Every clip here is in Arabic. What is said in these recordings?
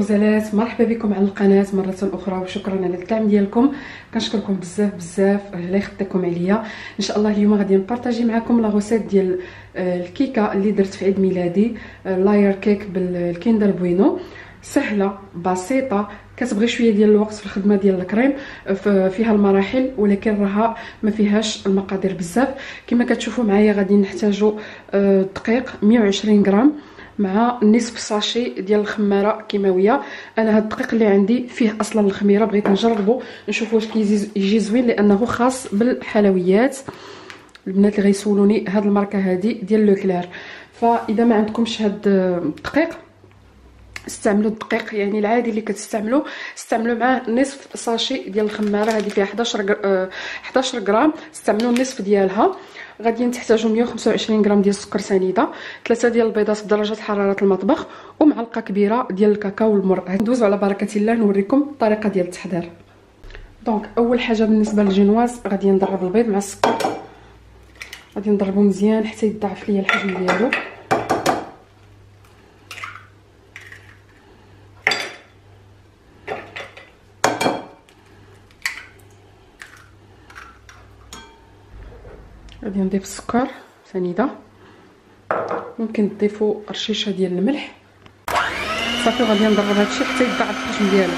الغزالات، مرحبا بكم على القناه مره اخرى، وشكرا على الدعم ديالكم. كنشكركم بزاف بزاف، الله يخطيكم عليا. ان شاء الله اليوم غادي نبارطاجي معكم لا غوسيت ديال الكيكه اللي درت في عيد ميلادي، لاير كيك بالكيندر بوينو. سهله بسيطه، كتبغي شويه ديال الوقت في الخدمه ديال الكريم، فيها المراحل ولكن راها ما فيهاش المقادير بزاف. كما كتشوفوا معايا غادي نحتاجوا دقيق 120 غرام مع نصف ساشي ديال الخماره كيماويه. انا هاد الدقيق اللي عندي فيه اصلا الخميره، بغيت نجربه نشوف واش كيجي زوين لانه خاص بالحلويات. البنات اللي غيسولوني هاد الماركه هادي ديال لو كلير، فاذا ما عندكمش هاد الدقيق استعملوا الدقيق يعني العادي اللي كتستعملوا، استعملوا معاه نصف ساشي ديال الخماره. هذه فيها 11 غرام، استعملوا النصف ديالها. غادي تحتاجوا 125 غرام ديال السكر سنيده، 3 ديال البيضات بدرجه حراره المطبخ، ومعلقه كبيره ديال الكاكاو المر. ندوزوا على بركه الله نوريكم الطريقه ديال التحضير. دونك اول حاجه بالنسبه للجينواز غادي نضرب البيض مع السكر، غادي نضربو مزيان حتى يضاعف ليا الحجم ديالو. غادي نضيف السكر سنيده، ممكن تضيفوا رشيشه ديال الملح. صافي غادي نضرب هادشي حتى يضاعف الحجم ديالو.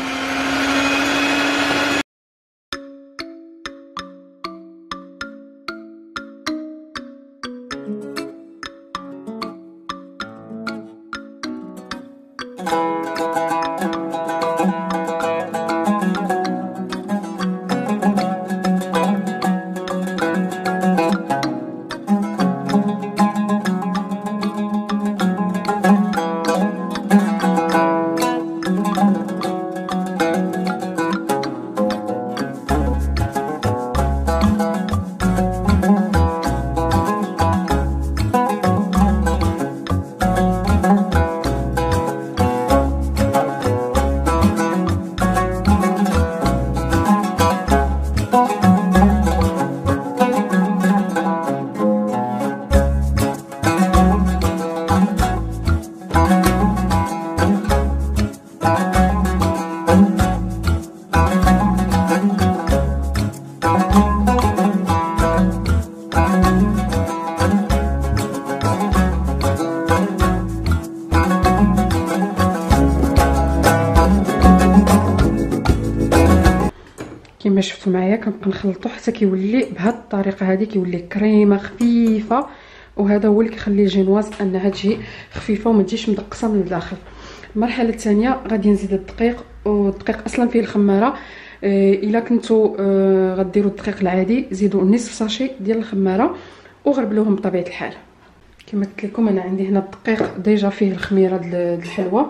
كما شفتوا معايا كنبقى نخلطو حتى كيولي بهاد الطريقه هذه، كيولي كريمه خفيفه، وهذا هو اللي كيخلي الجينواز انها تجي خفيفه وما تجيش مدقصه من الداخل. المرحله الثانيه غادي نزيد الدقيق، والدقيق اصلا فيه الخماره. الا كنتو غديروا الدقيق العادي زيدوا نصف ساشي ديال الخماره وغربلوهم بطبيعه الحال. كما قلت لكم انا عندي هنا الدقيق ديجا فيه الخميره ديال الحلوى.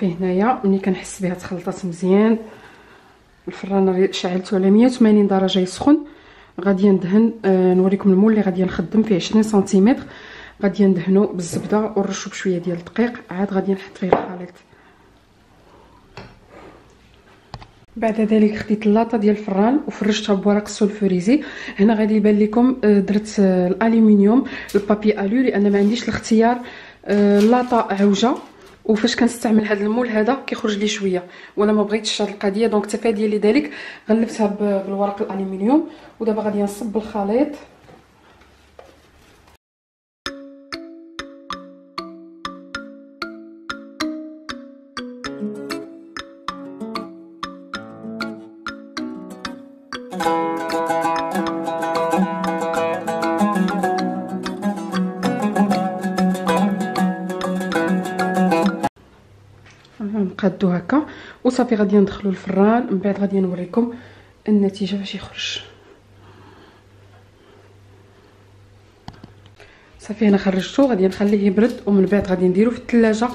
صافي هنايا ملي كنحس بها تخلطات مزيان. الفران شعلته على 180 درجه يسخن. غادي ندهن، نوريكم المول اللي غادي نخدم فيه 20 سنتيمتر. غادي ندهنو بالزبده ونرشو بشويه ديال الدقيق، عاد غادي نحط فيه الخليط. بعد ذلك خديت اللاطه ديال الفران وفرشتها بورق السولفوريزي. هنا غادي يبان لكم درت الالومنيوم البابي الو لان ما عنديش الاختيار. اللاطه عوجه وفاش كنستعمل هذا المول هذا كيخرج لي شويه وانا ما بغيتش هذه القضيه، دونك تفاديا لذلك غلفتها بالورق الالومنيوم. ودابا غادي نصب الخليط. نقادو هكا وصافي غادي ندخلو الفران. من بعد غادي نوريكم النتيجه باش يخرج. صافي انا خرجته، غادي نخليه يبرد ومن بعد غادي نديرو في الثلاجه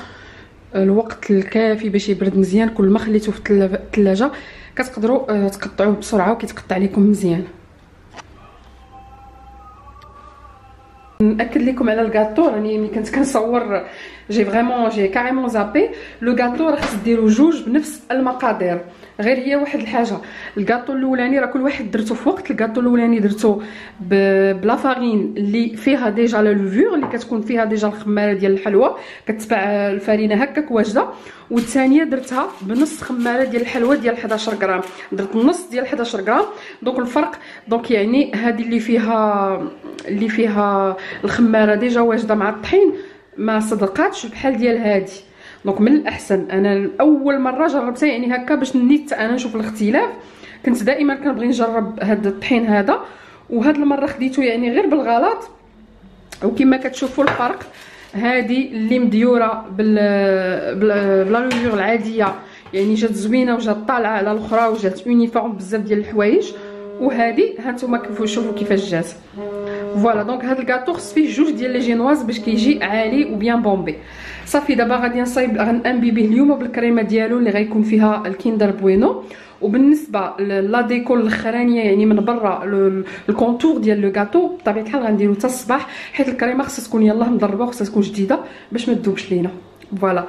الوقت الكافي باش يبرد مزيان. كل ما خليته في الثلاجه كتقدروا تقطعوه بسرعه وكيتقطع لكم مزيان. ناكد لكم على الكاطو، راني ملي كنت كنصور جي كاريمون زابي. لو كاطو راه خص ديروا جوج بنفس المقادير. غير هي واحد الحاجه، الكاطو الاولاني راه كل واحد درتو في وقت. الكاطو الاولاني درتو بلا فارين اللي فيها ديجا لا لوفور اللي كتكون فيها ديجا الخماره ديال الحلوى، كتباع الفرينه هكاك واجده. والثانيه درتها بنص خماره ديال الحلوى ديال 11 غرام، درت النص ديال 11 غرام. دونك الفرق دونك يعني هذه اللي فيها الخماره ديجا واجده مع الطحين ما صدقاتش بحال ديال هذه. دونك من الاحسن، انا اول مره جربتها يعني هكا باش نيت انا نشوف الاختلاف. كنت دائما كنبغي نجرب هذا الطحين هذا، وهاد المره خديته يعني غير بالغلط. وكما كتشوفوا الفرق، هذه اللي مديوره بلا لوفور العاديه يعني جات زوينه وجات طالعه على الاخرى وجات يونيفورم بزاف ديال الحوايج. وهذه ها نتوما شوفوا كيفاش جات. فوالا دونك هذا الكاطو خص فيه جوج ديال لي جينواز باش كيجي عالي وبيان بومبي. صافي دابا غادي نصايب غنبيبيه اليوم بالكريمه ديالو اللي غيكون فيها الكيندر بوينو. وبالنسبه لا ديكور الاخرانيه يعني من برا الكونتور ديال لو كاطو بطبيعه الحال غنديرو حتى الصباح، حيت الكريمه خصها تكون يلاه مضربه وخصها تكون جديده باش ما تذوبش لينا. فوالا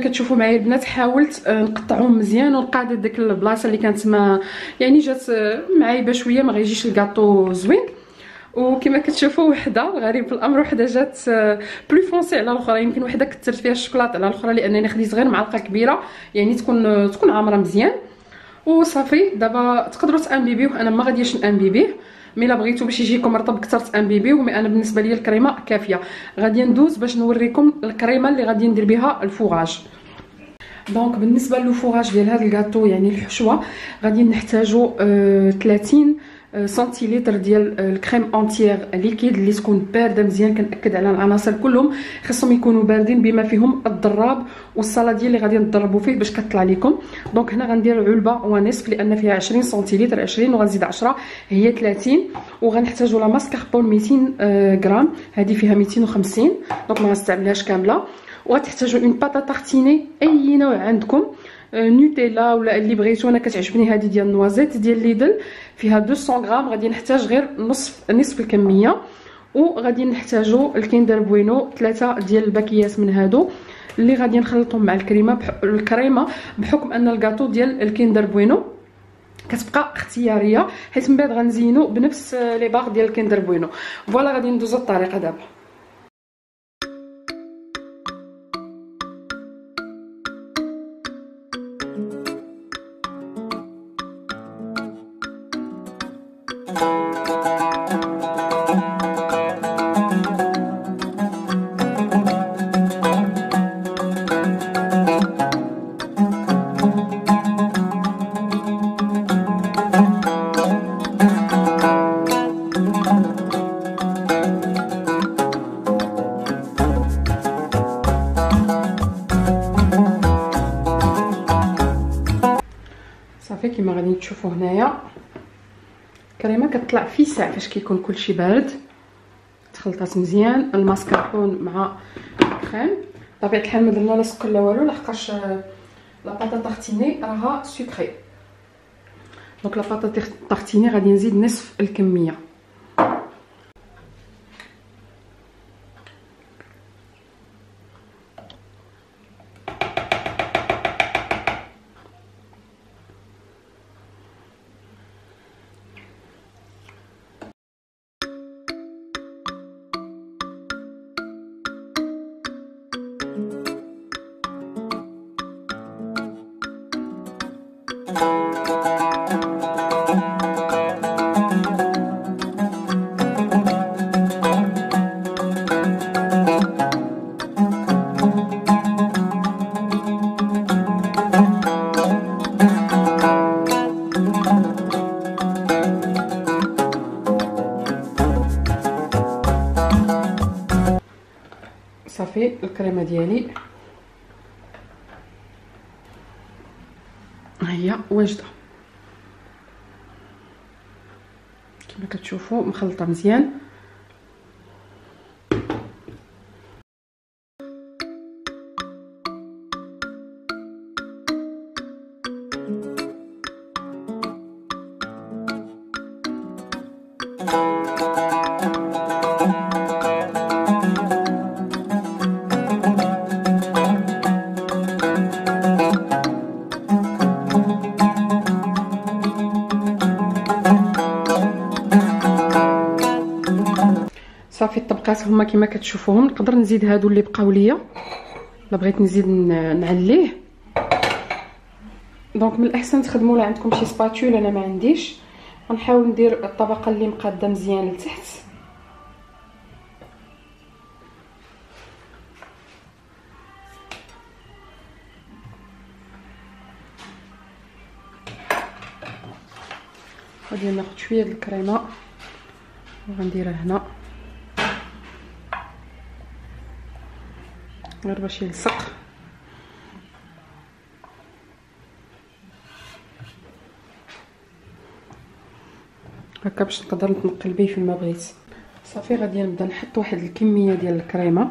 كتشوفوا معايا البنات حاولت نقطعهم مزيان ونقاد ديك البلاصه اللي كانت ما يعني جات معايبه شويه ما غيجيش الكاطو زوين. وكما كتشوفوا وحده غريب في الامر، وحده جات بلو فونسي على الاخرى. يمكن وحده كثرت فيها الشوكولاط على الاخرى لانني خديت غير معلقه كبيره يعني تكون عامره مزيان. وصافي دابا تقدروا تانبيبيوه، انا ما غاديش نانبيبيه. مي الا بغيتو باش يجيكم رطب اكثر تانبيبيوه، مي انا بالنسبه لي الكريمه كافيه. غادي ندوز باش نوريكم الكريمه اللي غادي ندير بها الفوغاج. دونك بالنسبه للفوغاج ديال هذا الكاطو يعني الحشوه غادي نحتاجو 30 سنتيلتر ديال الكريم اونتيير ليكيد اللي تكون بارده مزيان. كنأكد على العناصر كلهم خصهم يكونوا باردين بما فيهم الضراب والصلاديه اللي غادي نضربوا فيه باش كطلع لكم. دونك هنا غندير علبه ونصف لان فيها 20 سنتيلتر 20 وغنزيد 10 هي 30. وغنحتاجوا لا ماسكاربون 200 غرام، هذه فيها 250 دونك ما غنستعملهاش كامله. وغتحتاجوا اون باطا تارتيني اي نوع عندكم، نوتيلا ولا اللي بغيتو. انا كتعجبني هذه ديال النوازيت ديال ليدل فيها 200 غرام. غادي نحتاج غير نصف الكميه. وغادي نحتاجوا الكيندر بوينو 3 ديال الباكيات من هادو اللي غادي نخلطهم مع الكريمه بحكم ان الكاطو ديال الكيندر بوينو كتبقى اختياريه، حيت من بعد غنزينو بنفس لي باغ ديال الكيندر بوينو. فوالا غادي ندوزو الطريقه دابا. صافي كما غادي تشوفوا هنايا الكريمه كتطلع في ساعه فاش كيكون كلشي بارد. تخلطات مزيان الماسكاربون مع الكريم. بطبيعه الحال ما درنا لا سكر لا والو لحقاش لا باطا طارتيني راها سكري. دونك لا باطا طارتيني غادي نزيد نصف الكميه. صافي الكريمه ديالي هي واجده كما كتشوفوا مخلطه مزيان. صافي الطبقات هما كما كتشوفوهم. نقدر نزيد هادو اللي بقاو ليا الا بغيت نزيد نعليه. دونك من الاحسن تخدموا لا عندكم شي سباتول. انا ما عنديش. غنحاول ندير الطبقه اللي مقاده مزيان لتحت. غادي ناخذ شويه ديال الكريمه وغنديرها هنا غير باش يلصق. هكا باش نقدر نتنقل به فيما بغيت. صافي غادي نبدا نحط واحد الكميه ديال الكريمه.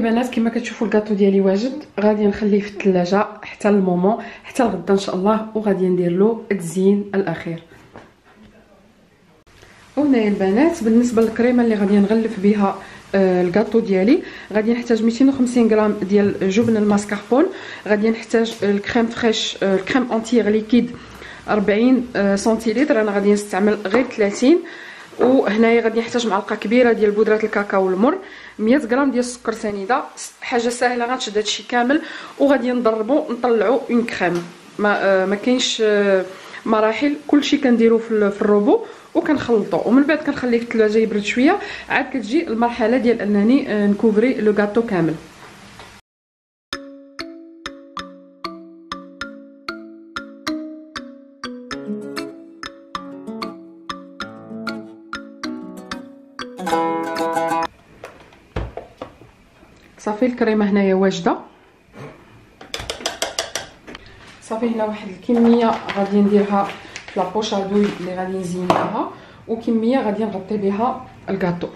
البنات كما كتشوفوا الكاطو ديالي واجد، غادي نخليه في الثلاجه حتى المومون، حتى الغدا ان شاء الله، وغادي ندير له التزيين الاخير. وهنايا البنات بالنسبه للكريمه اللي غادي نغلف بها الكاطو ديالي، غادي نحتاج 250 غرام ديال جبن الماسكاربون، غادي نحتاج الكريم فريش الكريم اونتيغ ليكيد 40 سنتيلتر، انا غادي نستعمل غير 30. وهنايا غادي نحتاج معلقه كبيره ديال بودره الكاكاو المر، 100 غرام ديال السكر سنيده، حاجه سهله غنشد هادشي كامل وغادي نضربو نطلعو اون كريم. ما كاينش مراحل، كلشي كنديرو في الروبو وكنخلطو، ومن بعد كنخليه في الثلاجه يبرد شويه، عاد كتجي المرحله ديال انني نكوفري لو غاتو كامل. صافي الكريمه هنايا واجده، صافي هنا واحد الكميه غادي نديرها في لابوش ادوي اللي غادي نزين بها، وكميه غادي نغطي بها الكاطو.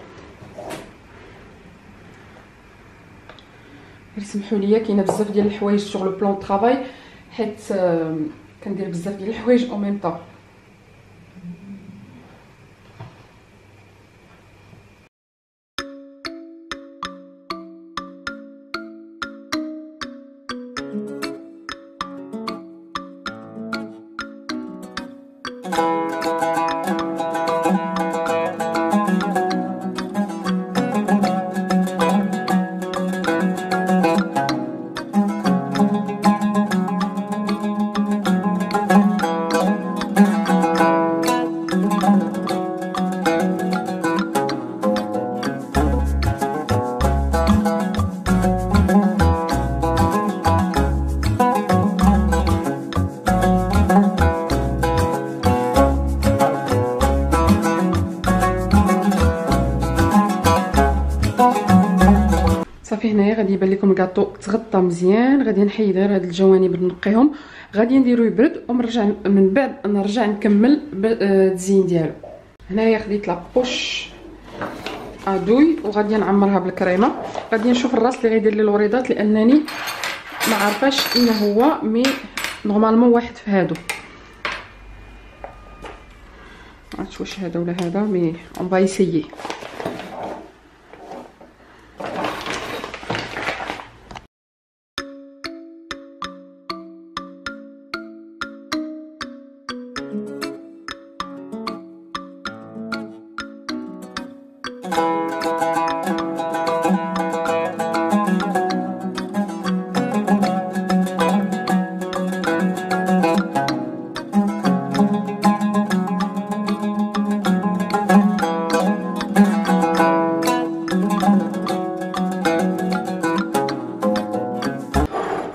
سمحوا لي كاينه بزاف ديال الحوايج سوغ لو بلان طرافاي، حيت كندير بزاف ديال الحوايج او ميم طون. صافي هنايا غادي يبان لكم الكاطو تغطى مزيان، غادي نحيد غير هاد الجوانب نقيهم، غادي نديرو يبرد ونرجع من بعد نرجع نكمل التزيين ديالو. هنايا خديت لابوش ادوي وغادي نعمرها بالكريمه، غادي نشوف الراس اللي غيدير لي الوريضات لانني ما عارفاش ان هو مي نورمالمون واحد في هادو، عرفت واش هذا ولا هذا، مي اون با ايسيي.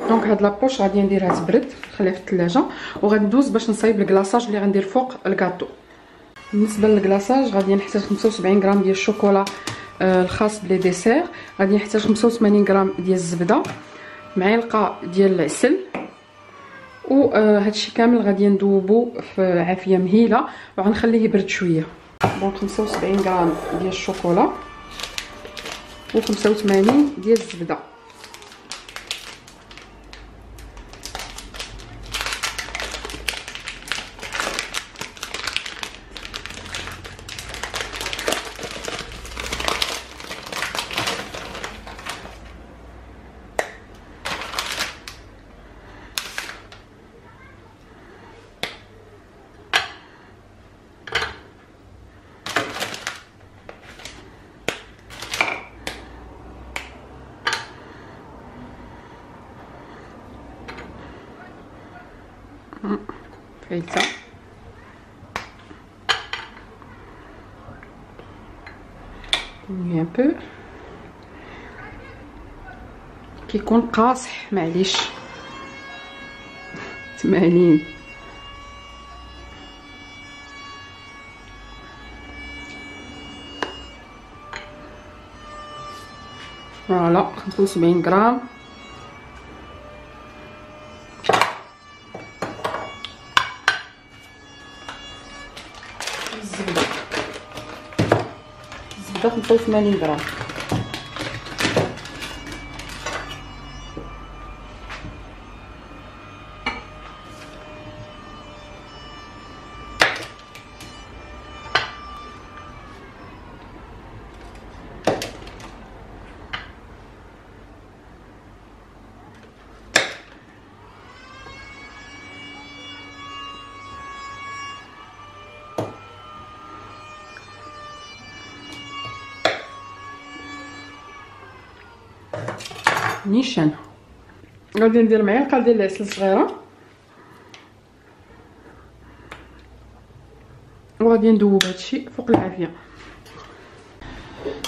دونك هاد لابوش غادي نديرها تبرد نخليها في الثلاجه، وغادي ندوز باش نصايب الكلاصاج اللي غندير فوق الكاطو. بالنسبه للكلاصاج غادي نحتاج 75 غرام ديال الشوكولا الخاص بلي ديسير، غادي نحتاج 85 غرام ديال الزبده، معلقه ديال العسل، وهادشي كامل غادي ندوبو في عافيه مهيله وغنخليه يبرد شويه. دونك 75 غرام ديال الشوكولا و85 ديال الزبده. فايته un peu كيكون قاصح معليش 80. فوالا 75 غرام الزبده 85 غرام. نيشان. غادي ندير معلقه ديال العسل صغيره وغادي ندوب هادشي فوق العافيه.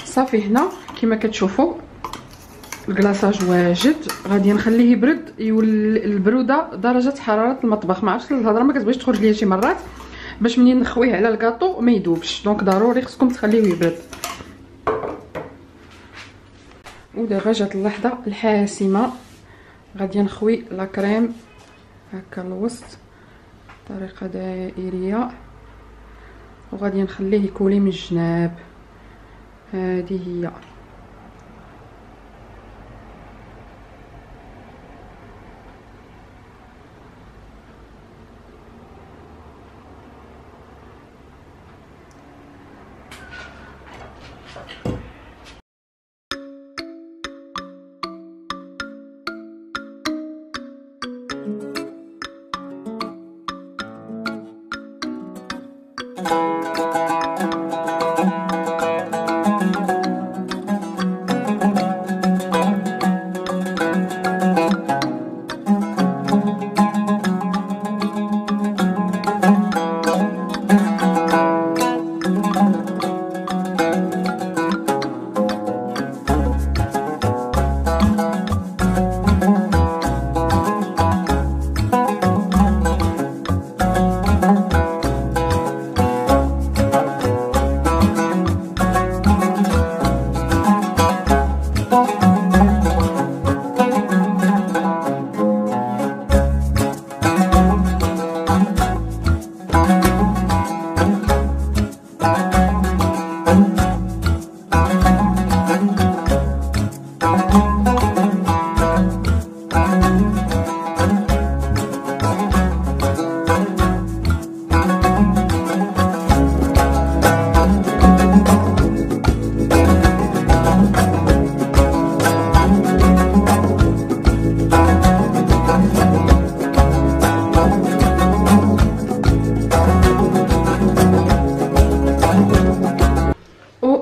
صافي هنا كما كتشوفوا الكلاصاج واجد. غادي نخليه يبرد البروده درجه حراره المطبخ. ما عرفتش الهضره ما كتبغيش تخرج ليا شي مرات باش منين نخويه على الكاطو ما يذوبش، دونك ضروري خصكم تخليوه يبرد. ودابا جات اللحظه الحاسمه، غادي نخوي لا كريم هكا الوسط بطريقه دائريه وغادي نخليه يكولي من الجناب. هذه هي.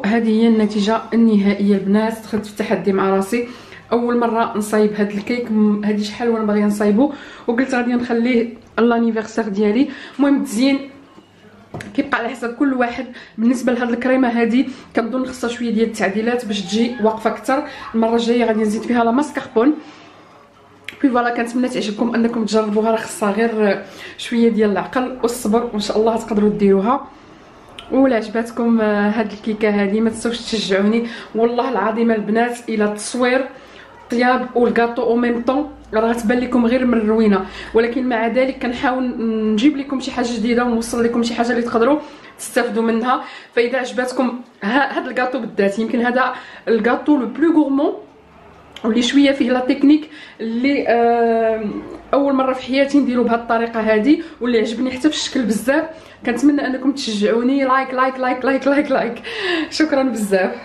هذه هي النتيجه النهائيه البنات. دخلت في تحدي مع راسي، اول مره نصايب هذا الكيك. هذه شحال وانا باغيه نصايبو وقلت غادي نخليه لانيفرسير ديالي. المهم التزيين كيبقى على حسب كل واحد. بالنسبه لهاد الكريمه هذه كنظن خصها شويه ديال التعديلات باش تجي واقفه اكثر. المره الجايه غادي نزيد فيها لا ماسكاربون. بي فوالا، كنتمنى تعجبكم انكم تجربوها، راه خصها غير شويه ديال العقل والصبر وان شاء الله تقدروا ديروها. ولا عجباتكم هاد الكيكه هذه ما تنسوش تشجعوني. والله العظيم البنات الى التصوير الطياب والكاطو او ميم طون راه تبان لكم غير من الروينه، ولكن مع ذلك كنحاول نجيب لكم شي حاجه جديده ونوصل لكم شي حاجه اللي تقدروا تستافدوا منها. فاذا عجباتكم هاد الكاطو بالذات، يمكن هذا الكاطو لو بلو غورمون واللي شويه فيه لا تكنيك اللي اول مره في حياتي نديرو بهذه الطريقه هذه، واللي عجبني حتى في الشكل بزاف. كنتمنى انكم تشجعوني. لايك لايك لايك لايك لايك لايك. شكرا بزاف.